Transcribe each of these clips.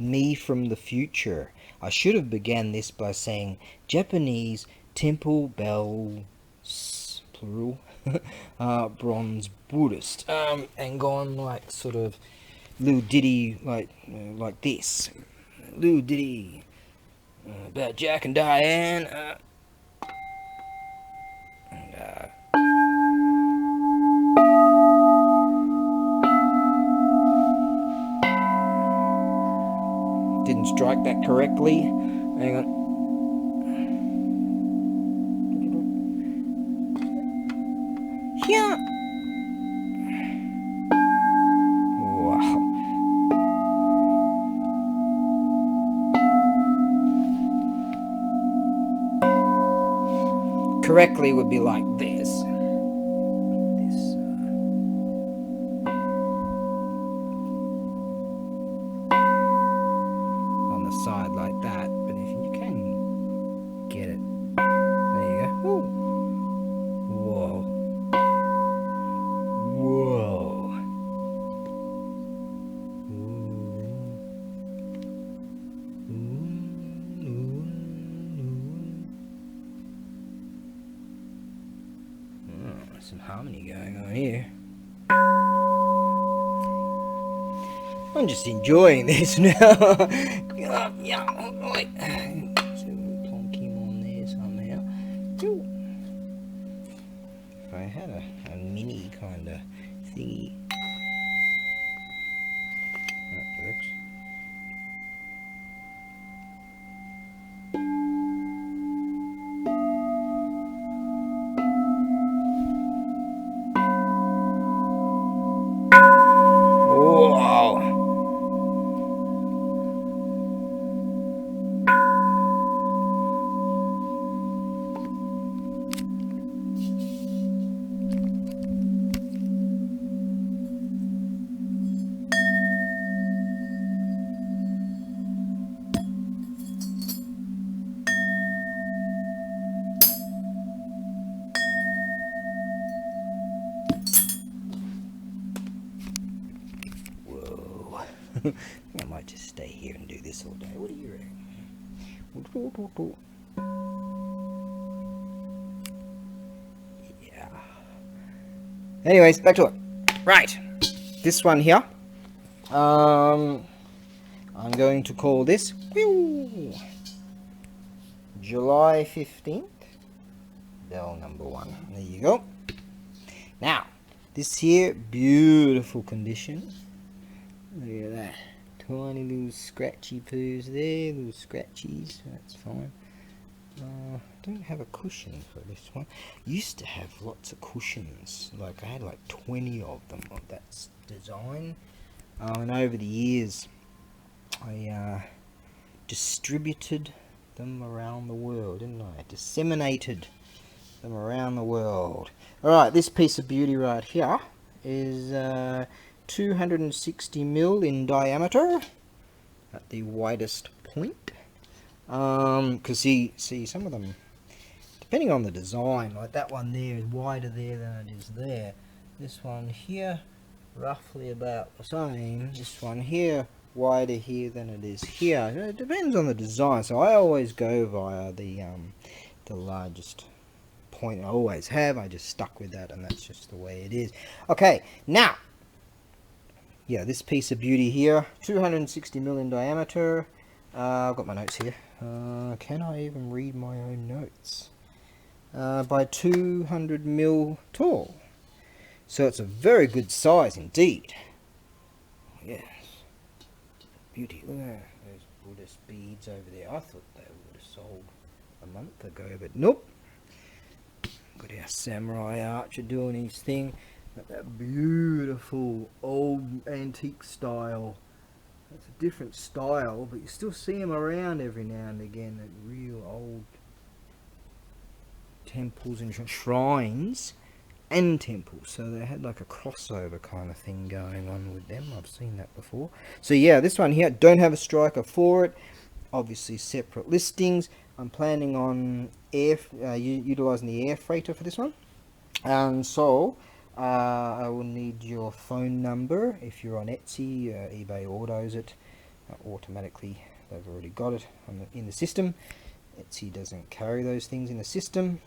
me from the future. I should have began this by saying Japanese temple bells, plural, bronze Buddhist, and gone like sort of little ditty like this. Little ditty about Jack and Diane. Didn't strike that correctly. Hang on. Yeah. Wow. Correctly would be like this. On the side like that, but if you can get it, there you go. Ooh. Whoa. Whoa. Some harmony going on here. I'm just enjoying this now. Yeah, wait. So we'll plonk him on there somehow. Ooh. If I had a mini kind of thingy. Oh, oops. I might just stay here and do this all day. What do you reckon? Yeah. Anyways, back to it. Right. This one here. I'm going to call this July 15th. Bell number 1. There you go. Now, this here, beautiful condition. Look at that. Tiny little scratchy poos there, little scratchies. That's fine. Don't have a cushion for this one. Used to have lots of cushions. Like I had like 20 of them of that design. And over the years, I distributed them around the world, didn't I? Disseminated them around the world. Alright, this piece of beauty right here is 260 mil in diameter at the widest point. Because see some of them, depending on the design, like that one there is wider there than it is there. This one here, roughly about the same. This one here, wider here than it is here. It depends on the design, so I always go via the largest point. I always have. I just stuck with that, and that's just the way it is. Okay, now, yeah, this piece of beauty here, 260 mil in diameter. I've got my notes here. Can I even read my own notes? By 200 mil tall. So it's a very good size indeed. Yes. Beauty. Look at those Buddhist beads over there. I thought they would have sold a month ago, but nope. Got our samurai archer doing his thing. Got that beautiful old antique style. It's a different style, but you still see them around every now and again. That real old temples and shrines and temples. So they had like a crossover kind of thing going on with them. I've seen that before. So yeah, this one here, don't have a striker for it. Obviously separate listings. I'm planning on utilizing the air freighter for this one. So I will need your phone number if you're on Etsy. eBay autos it. automatically they've already got it in the system. Etsy doesn't carry those things in the system,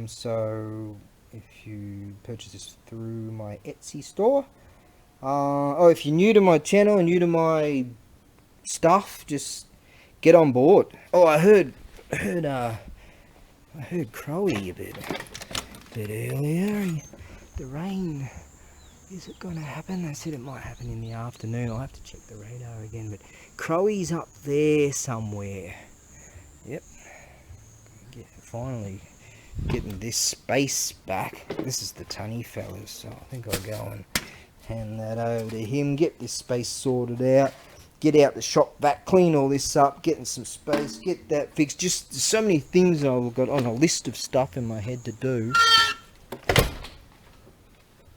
so if you purchase this through my Etsy store, oh, if you're new to my channel and new to my stuff, just get on board. Oh, I heard Crowy a bit earlier. The rain, is it going to happen? They said it might happen in the afternoon. I'll have to check the radar again, but Crowy's up there somewhere. Yep. Finally getting this space back. This is the tunny fellas, so I think I'll go and hand that over to him, get this space sorted out, get out the shop vac, clean all this up, getting some space, get that fixed. Just so many things I've got on a list of stuff in my head to do.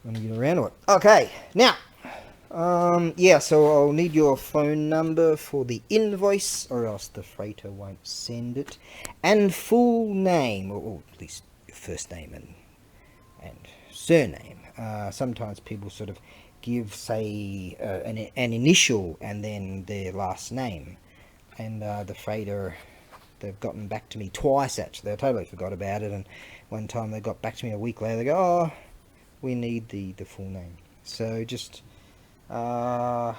I'm gonna get around to it. Okay, now, yeah, so I'll need your phone number for the invoice, or else the freighter won't send it, and full name, or at least your first name and surname. Sometimes people sort of give, say, an initial and then their last name, and the freighter, they've gotten back to me twice actually. I totally forgot about it, and one time they got back to me a week later. They go, oh, we need the full name. So just yeah,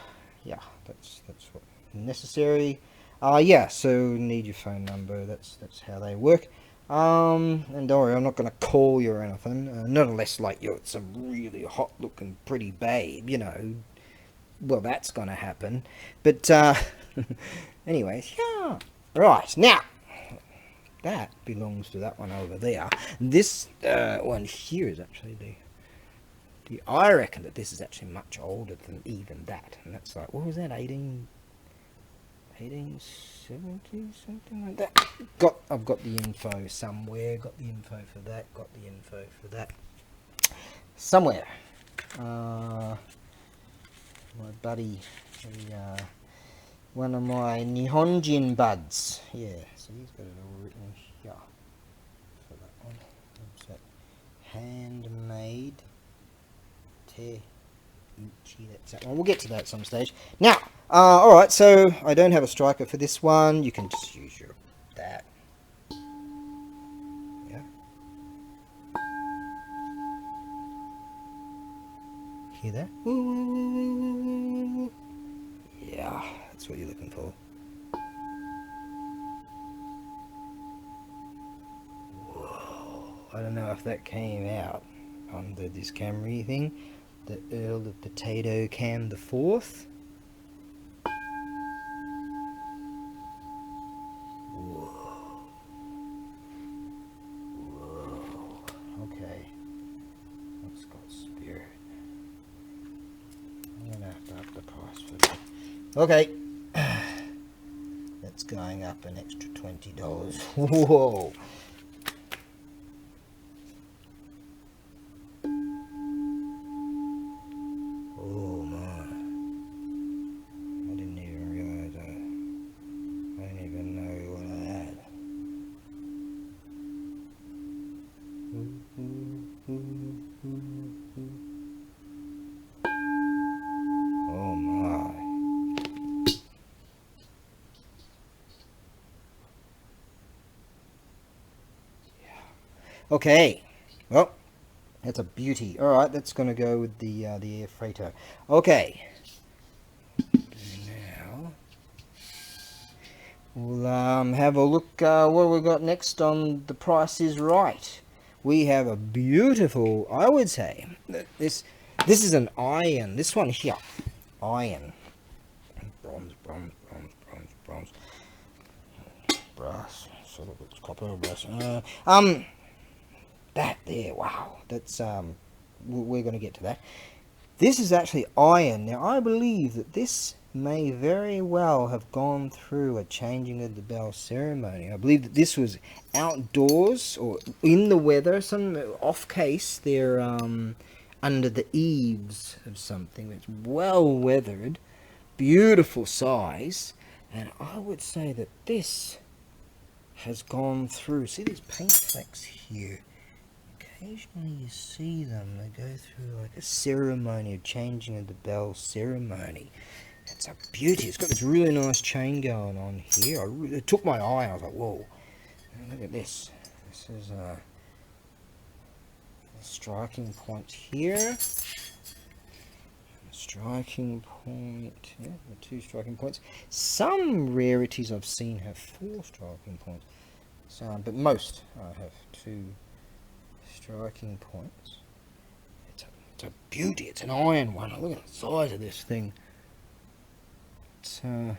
that's what necessary. Yeah, so need your phone number. That's how they work. And don't worry, I'm not going to call you or anything, not unless like you're some really hot looking pretty babe, you know. Well, that's going to happen, but anyways, yeah. Right, now that belongs to that one over there. This one here is actually I reckon that this is actually much older than even that, and that's like, what was that, 1870, something like that. I've got the info somewhere. Got the info for that. Got the info for that somewhere. My buddy, one of my Nihonjin buds. Yeah, so he's got it all written here for that one. What's that? Handmade. That's that one. We'll get to that at some stage. Now, alright, so I don't have a striker for this one. You can just use that. Yeah. Hear that? Yeah, that's what you're looking for. Whoa. I don't know if that came out under this Camry thing. The Earl of Potato Cam the Fourth. Whoa. Whoa. Okay. That's got spirit. I'm gonna have to up the price for that. Okay. That's going up an extra $20. Whoa. Okay, well, that's a beauty. All right, that's going to go with the air freighter. Okay, now we'll have a look what we got next on The Price Is Right. We have a beautiful, I would say, this is an iron. This one here, iron, bronze, brass, sort of looks copper, brass. That there, wow, that's we're going to get to that. This is actually iron. Now I believe that this may very well have gone through a changing of the bell ceremony. I believe that this was outdoors or in the weather, some off case. They're under the eaves of something that's well weathered, beautiful size, and I would say that this has gone through. See these paint flecks here? Occasionally you see them. They go through like a ceremony of changing of the bell ceremony. It's a beauty. It's got this really nice chain going on here. It took my eye. I was like, whoa. Look at this. This is a striking point here. Striking point. Yeah, 2 striking points. Some rarities I've seen have 4 striking points. So, but most have 2 striking points. It's a beauty. It's an iron one. Look at the size of this thing. It's yeah,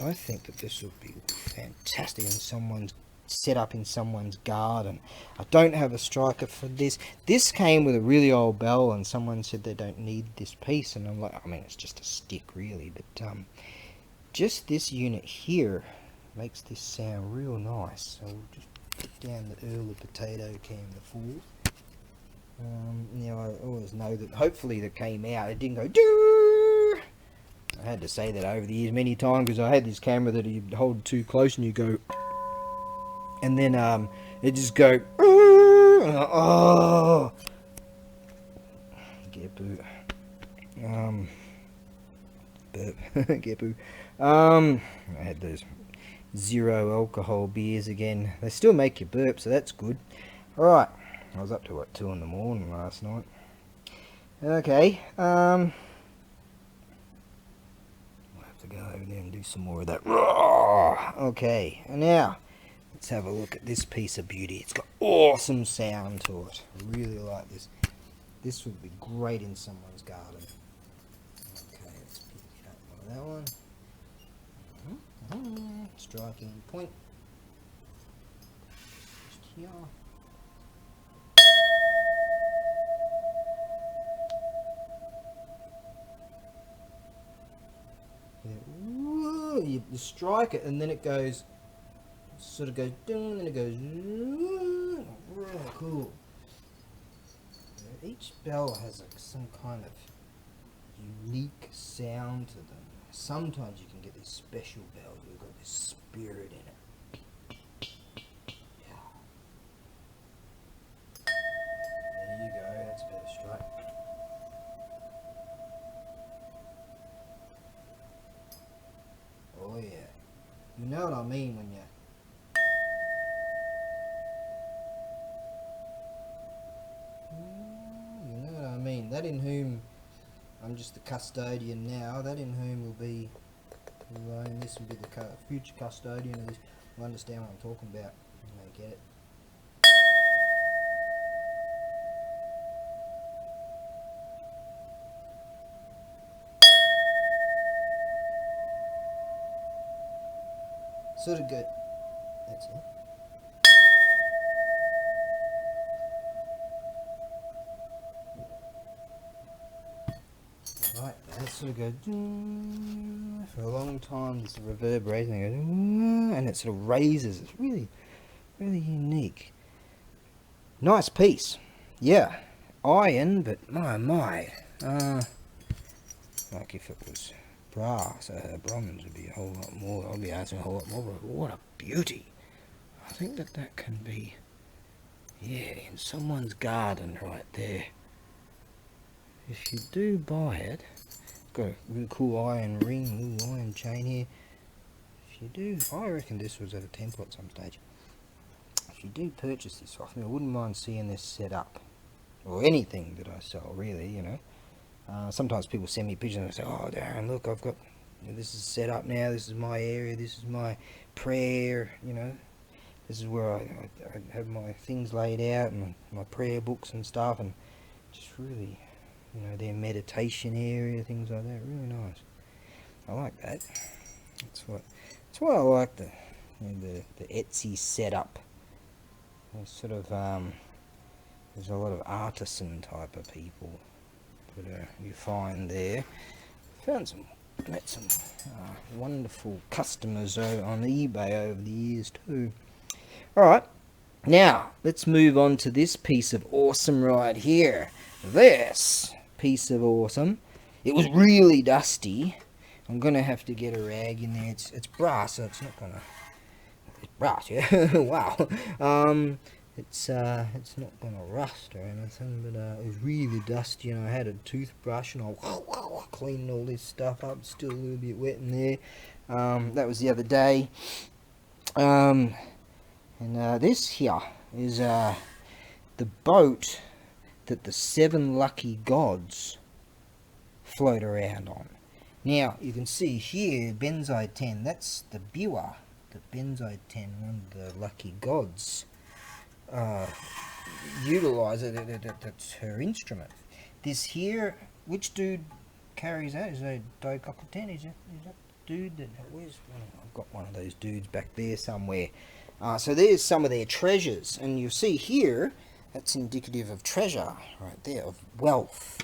I think that this would be fantastic in someone's set up in someone's garden. I don't have a striker for this. This came with a really old bell, and someone said they don't need this piece, and I'm like, I mean, it's just a stick really, but just this unit here makes this sound real nice. So we'll just put down the Earl of Potato can the 4th. Now I always know that hopefully that came out, it didn't go doo. I had to say that over the years many times, because I had this camera that you hold too close and you go, and then it just go, oh, get boo, get boo. I had those 0 alcohol beers again. They still make you burp, so that's good. All right, I was up to what, 2 in the morning last night. Okay, I'll have to go over there and do some more of that. Okay, and now let's have a look at this piece of beauty. It's got awesome sound to it. I really like this. This would be great in someone's garden. Okay, let's pick it up by that one. Striking point. Just here. Yeah. Whoa, you strike it and then it goes, sort of goes ding, and then it goes, really cool. Each bell has some kind of unique sound to them. Sometimes you can get these special bells that have got this spirit in it. Yeah. There you go, that's a better strike. Oh yeah. You know what I mean when you... You know what I mean. That in whom... I'm just the custodian now. That in whom will be... And this will be the future custodian of this. Will understand what I'm talking about. They get it. Sort of good. That's it. Right, that sort of goes for a long time. It's reverberating, and it sort of raises. It's really, really unique. Nice piece. Yeah, iron, but my. Like if it was brass, bronze would be a whole lot more. I'll be asking a whole lot more. But what a beauty! I think that can be, yeah, in someone's garden right there. If you do buy it, got a really cool iron ring, little iron chain here. If you do, I reckon this was at a temple at some stage. If you do purchase this off me, I wouldn't mind seeing this set up, or anything that I sell, really, you know. Sometimes people send me pictures and say, "Oh, Darren, look, I've got, you know, this is set up now. This is my area. This is my prayer. You know, this is where I have my things laid out and my prayer books and stuff, and just really." You know, their meditation area, things like that. Really nice. I like that. That's why I like the Etsy setup. There's sort of there's a lot of artisan type of people that you find there. Met some wonderful customers on eBay over the years too. All right, now let's move on to this piece of awesome right here. This piece of awesome. It was really dusty. I'm gonna have to get a rag in there. It's brass, so it's not gonna. It's brass, yeah. Wow. it's not gonna rust or anything, but it was really dusty, and I had a toothbrush and I cleaned all this stuff up. Still a little bit wet in there. That was the other day. And this here is the boat that the 7 lucky gods float around on. Now you can see here Benzai 10, that's the Biwa, the Benzai 10, one of the lucky gods utilize it. That's her instrument. This here, which dude carries that? Is that Daikoku 10? Is that the dude that, where's one? I've got one of those dudes back there somewhere. So there's some of their treasures, and you'll see here that's indicative of treasure right there, of wealth.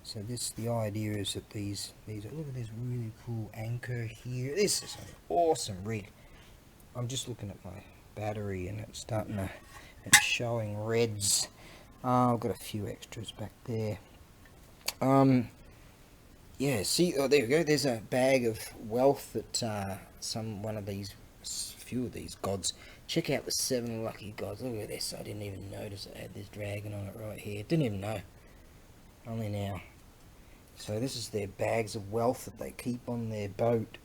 So the idea is that these look at this really cool anchor here. This is an awesome rig. I'm just looking at my battery and it's showing reds. I've got a few extras back there. Yeah, see, oh, there we go. There's a bag of wealth that few of these gods. Check out the 7 lucky gods. Look at this. I didn't even notice it had this dragon on it right here. Didn't even know. Only now. So this is their bags of wealth that they keep on their boat.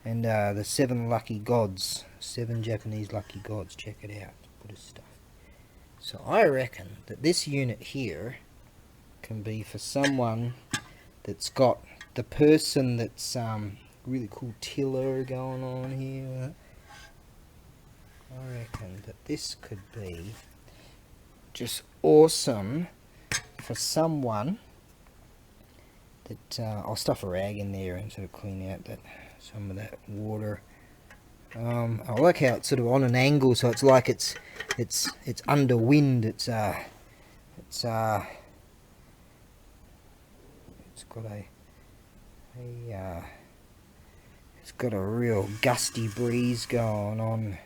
And the 7 lucky gods. 7 Japanese lucky gods. Check it out. Buddhist stuff. So I reckon that this unit here can be for someone that's got the person that's really cool tiller going on here. I reckon that this could be just awesome for someone that I'll stuff a rag in there and sort of clean out some of that water. I like how it's sort of on an angle, so it's like it's under wind. It's got a real gusty breeze going on.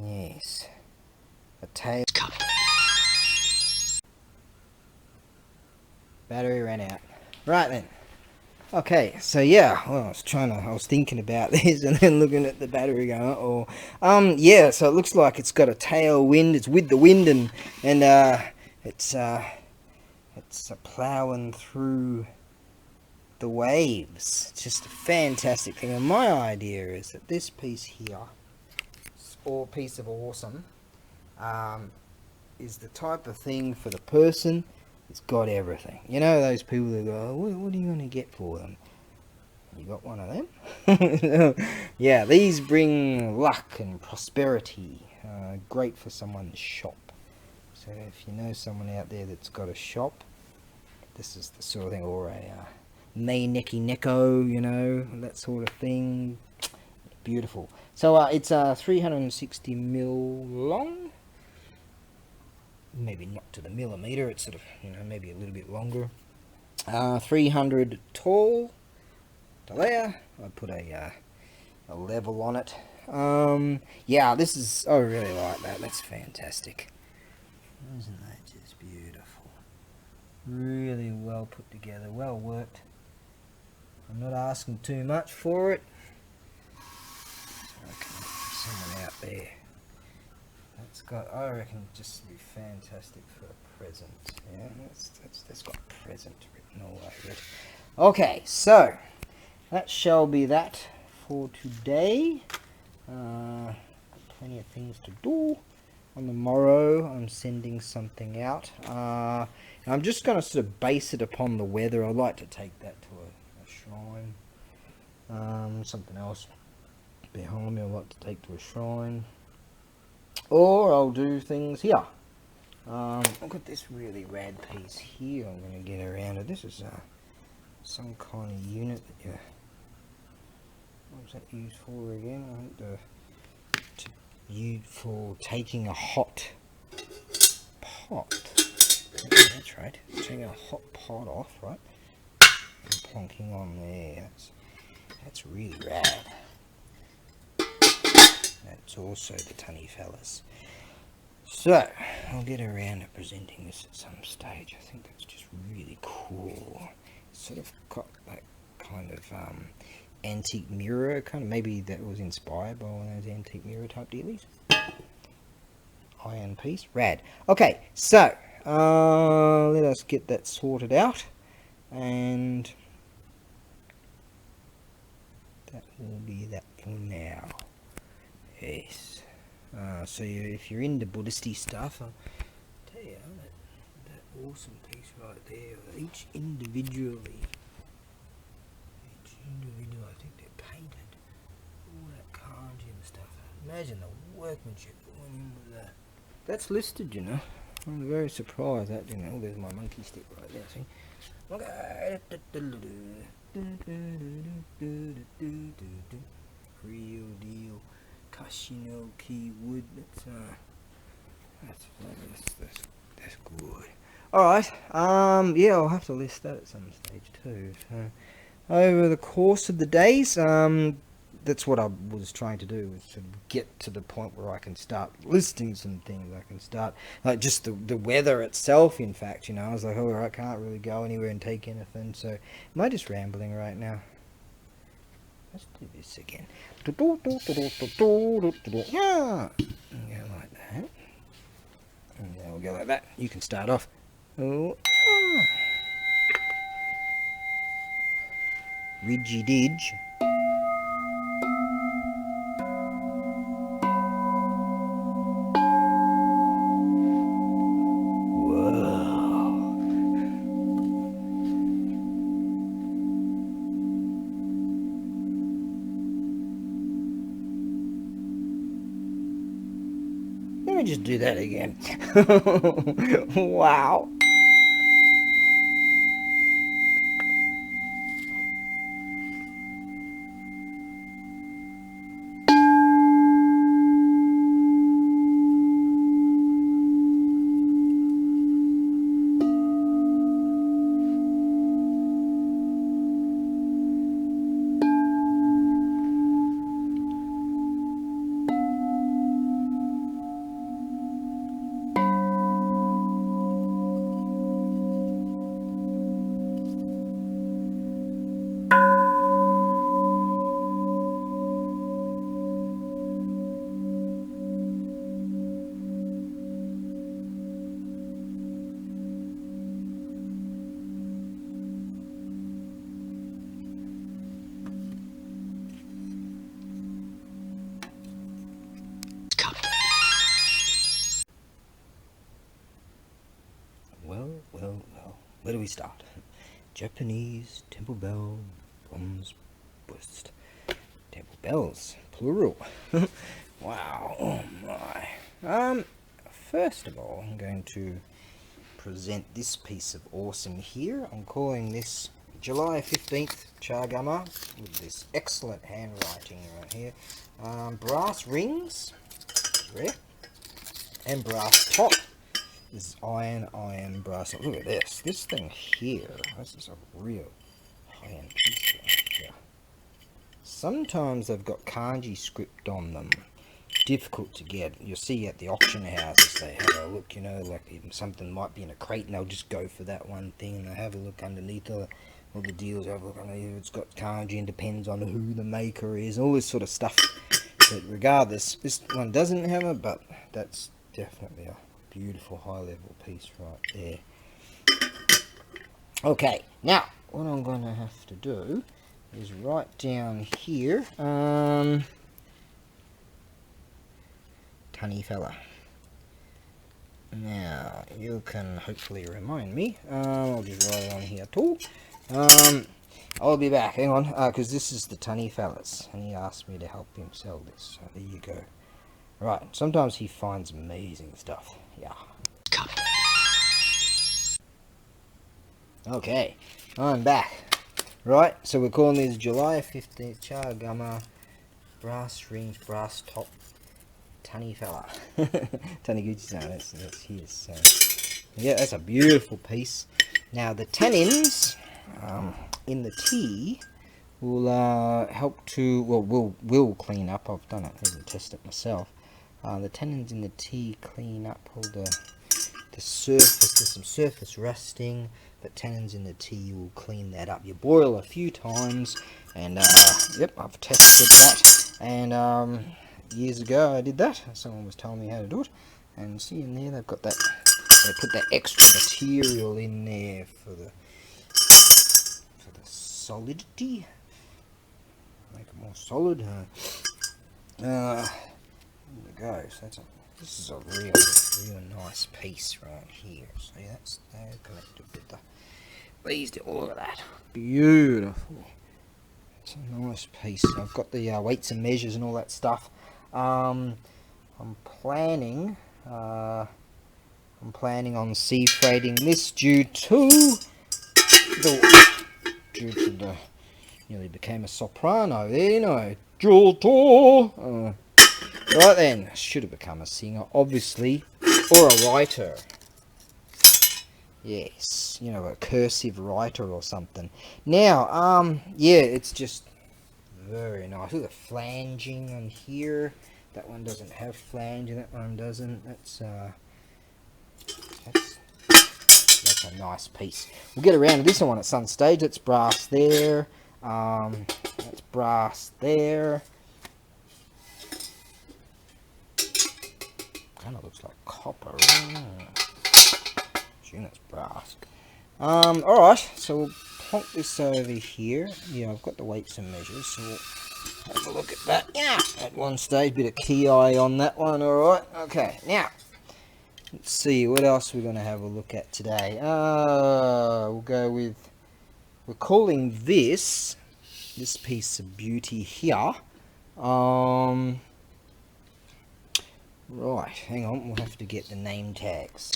Yes, a tail. Battery ran out. Right then. Okay, so yeah, well, I was thinking about this and then looking at the battery going, yeah, so it looks like it's got a tailwind. It's with the wind, and it's plowing through the waves. It's just a fantastic thing. And my idea is that this piece here, or piece of awesome, is the type of thing for the person. It's got everything. You know those people that go, oh, what are you going to get for them? You got one of them? Yeah, these bring luck and prosperity. Great for someone's shop. So if you know someone out there that's got a shop, this is the sort of thing, or a me neki neko, you know, that sort of thing. Beautiful. So it's 360 mil long. Maybe not to the millimeter, it's sort of, you know, maybe a little bit longer. 300 tall. There, I put a level on it. Yeah, this is, I really like that. That's fantastic. Isn't that just beautiful? Really well put together, well worked. I'm not asking too much for it. Okay, someone out there. That's got, I reckon, just be fantastic for a present. Yeah, that's got present written all over it. Okay, so that shall be that for today. Plenty of things to do. On the morrow, I'm sending something out. I'm just going to sort of base it upon the weather. I'd like to take that to a shrine. Something else behind me I'd like to take to a shrine. Or I'll do things here. I've got this really rad piece here I'm going to get around it. This is some kind of unit that you... What's that used for again? I think used for taking a hot pot. Yeah, that's right. Taking a hot pot off, right? And plonking on there. That's really rad. That's also the tunny fellas. So, I'll get around to presenting this at some stage. I think that's just really cool. It's sort of got that kind of antique mirror, kind of, maybe that was inspired by one of those antique mirror type dealies. iron piece. Rad. Okay, so let us get that sorted out, and that will be that for now. Yes. So if you're into Buddhisty stuff, I'll tell you that awesome piece right there. Each individually, I think they're painted. All that kanji and stuff. Imagine the workmanship that went into that. That's listed, you know. I'm very surprised that, you know. There's my monkey stick right there, see? Okay. Real deal. Kashino key wood. That's good. Alright. Yeah, I'll have to list that at some stage too. So, over the course of the days, that's what I was trying to do, was to get to the point where I can start listing some things. I can start, like, just the weather itself, in fact, you know. I was like, oh, I can't really go anywhere and take anything, so am I just rambling right now? Let's do this again. Yeah, go like that. And then we'll go like that. You can start off. Oh, yeah. Ridgy Didge. Let me just do that again. Wow. Well. Where do we start? Japanese Temple Bell Bronze Buddhist. Temple bells, plural. Wow, oh my. First of all, I'm going to present this piece of awesome here. I'm calling this July 15th Chargama, with this excellent handwriting right here. Brass rings, rare, and brass top. This is iron, brass. Look at this. This thing here. This is a real high-end piece right here. Sometimes they've got kanji script on them. Difficult to get. You'll see at the auction houses, they have a look, you know, like even something might be in a crate and they'll just go for that one thing, and they have a look underneath all the deals. Have a look underneath. It's got kanji and depends on who the maker is, all this sort of stuff. But regardless, this one doesn't have it, but that's definitely a beautiful high level piece right there. Okay, now what I'm going to have to do is write down here, Tunny fella. Now you can hopefully remind me. I'll just write it on here too. I'll be back, hang on, because this is the Tunny fellas, and he asked me to help him sell this, so there you go. Right, sometimes he finds amazing stuff. Yeah. Okay, I'm back. Right, so we're calling these July 15th Chargama brass rings, brass top, Tunny fella. Taniguchi-san, that's his. So, yeah, that's a beautiful piece. Now the tannins in the tea will help to, well, will clean up. I've done it, I even tested it myself. The tannins in the tea clean up all the surface. There's some surface rusting, but tannins in the tea will clean that up. You boil a few times, and yep, I've tested that. And years ago I did that. Someone was telling me how to do it. And see in there, they've got that, they put that extra material in there for the solidity, make it more solid. There we go. So this is a real nice piece right here. See, that's connected with these. Look at that, beautiful. It's a nice piece. I've got the weights and measures and all that stuff. I'm planning on sea freighting this due to the nearly became a soprano there, you know. Right then, should have become a singer, obviously, or a writer. Yes, you know, a cursive writer or something. Now, yeah, it's just very nice. Look at the flanging on here. That one doesn't have flange, and that one doesn't. That's a nice piece. We'll get around to this one at some stage. That's brass there. That's brass there. Kind of looks like copper. That's brass. Alright, so we'll plonk this over here. Yeah, I've got the weights and measures, so we'll have a look at that. Yeah, at one stage, bit of key eye on that one. Alright, okay, now let's see what else we're going to have a look at today. We'll go with, we're calling this piece of beauty here. Right, hang on, we'll have to get the name tags.